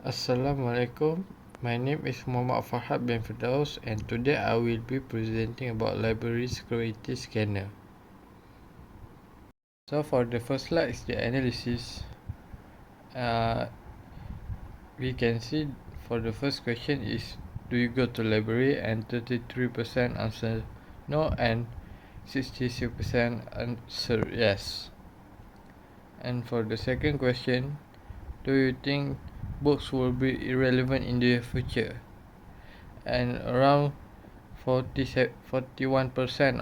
Assalamualaikum. My name is Muhammad Farhad bin Firdaus, and today I will be presenting about library security scanner. So for the first slide is the analysis. We can see for the first question is, do you go to library? And 33% answer no, and 66% answer yes. And for the second question, do you think books will be irrelevant in the future? And around 41%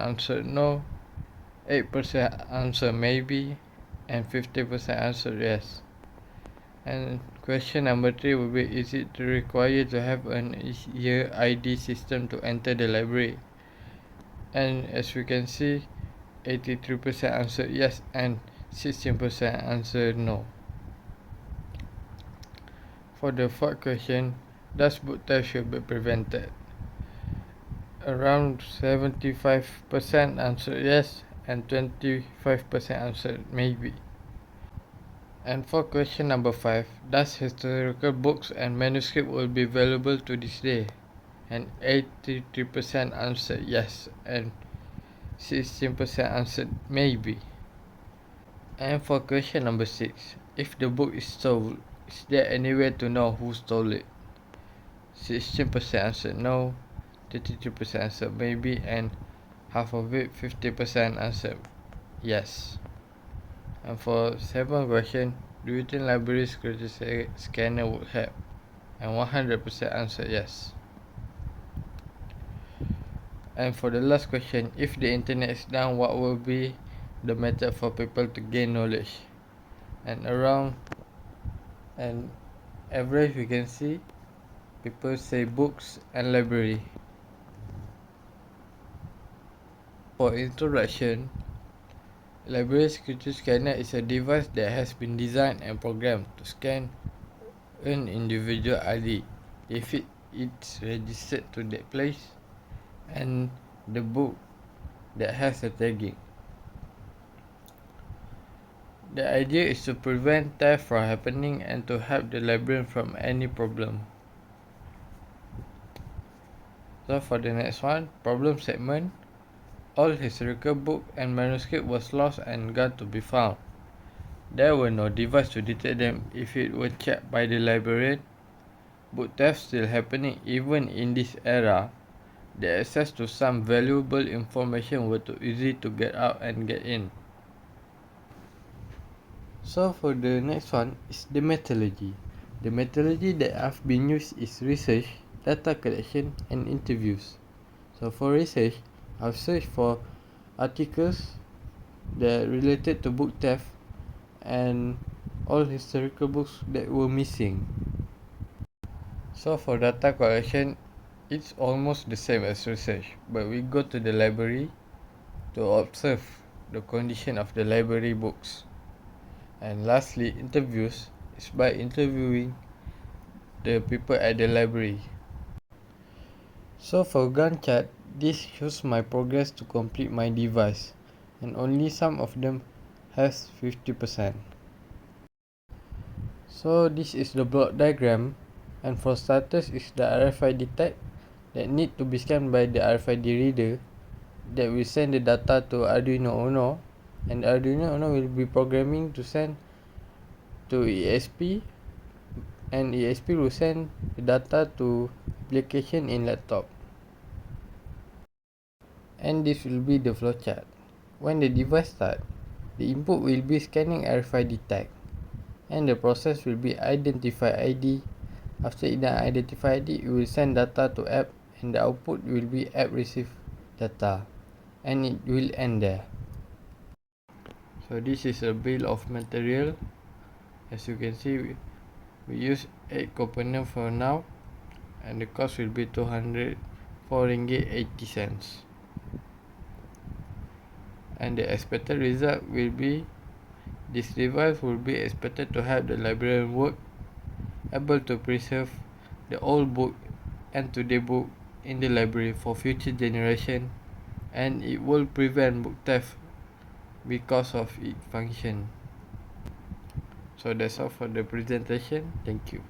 answered no, 8% answer maybe, and 50% answer yes. And question number 3 will be, is it required to have an year ID system to enter the library? And as we can see, 83% answered yes and 16% answered no. For the fourth question, does book theft should be prevented? Around 75% answered yes and 25% answered maybe. And for question number 5, does historical books and manuscript will be available to this day? And 83% answered yes and 16% answered maybe. And for question number 6, if the book is stolen, is there any way to know who stole it? 16% answered no, 33% answered maybe, and half of it, 50% answered yes. And for 7th question, do you think library security scanner would help? And 100% answered yes. And for the last question, if the internet is down, what will be the method for people to gain knowledge? And average we can see people say books and library. For introduction, library security scanner is a device that has been designed and programmed to scan an individual ID if it's registered to that place and the book that has a tagging. The idea is to prevent theft from happening and to help the librarian from any problem. So for the next one, problem segment. All historical book and manuscript was lost and got to be found. There were no device to detect them if it were checked by the librarian. Book theft still happening even in this era. The access to some valuable information were too easy to get out and get in. So for the next one is the methodology. The methodology that have been used is research, data collection, and interviews. So for research, I've searched for articles that related to book theft and all historical books that were missing. So for data collection, it's almost the same as research, but we go to the library to observe the condition of the library books. And lastly, interviews is by interviewing the people at the library. So for Gantt chart, this shows my progress to complete my device, and only some of them has 50%. So this is the block diagram, and for starters is the RFID tag that need to be scanned by the RFID reader that will send the data to Arduino Uno, and Arduino Uno will be programming to send to ESP, and ESP will send the data to application in laptop. And this will be the flowchart. When the device starts, the input will be scanning RFID tag, and the process will be identify ID. After it identify ID, it will send data to app, and the output will be app receive data, and it will end there. So this is a bill of material. As you can see, we use 8 components for now, and the cost will be 204 ringgit 80 cents. And the expected result will be, this device will be expected to help the librarian work, able to preserve the old book and today book in the library for future generation, and it will prevent book theft because of its function. So that's all for the presentation. Thank you.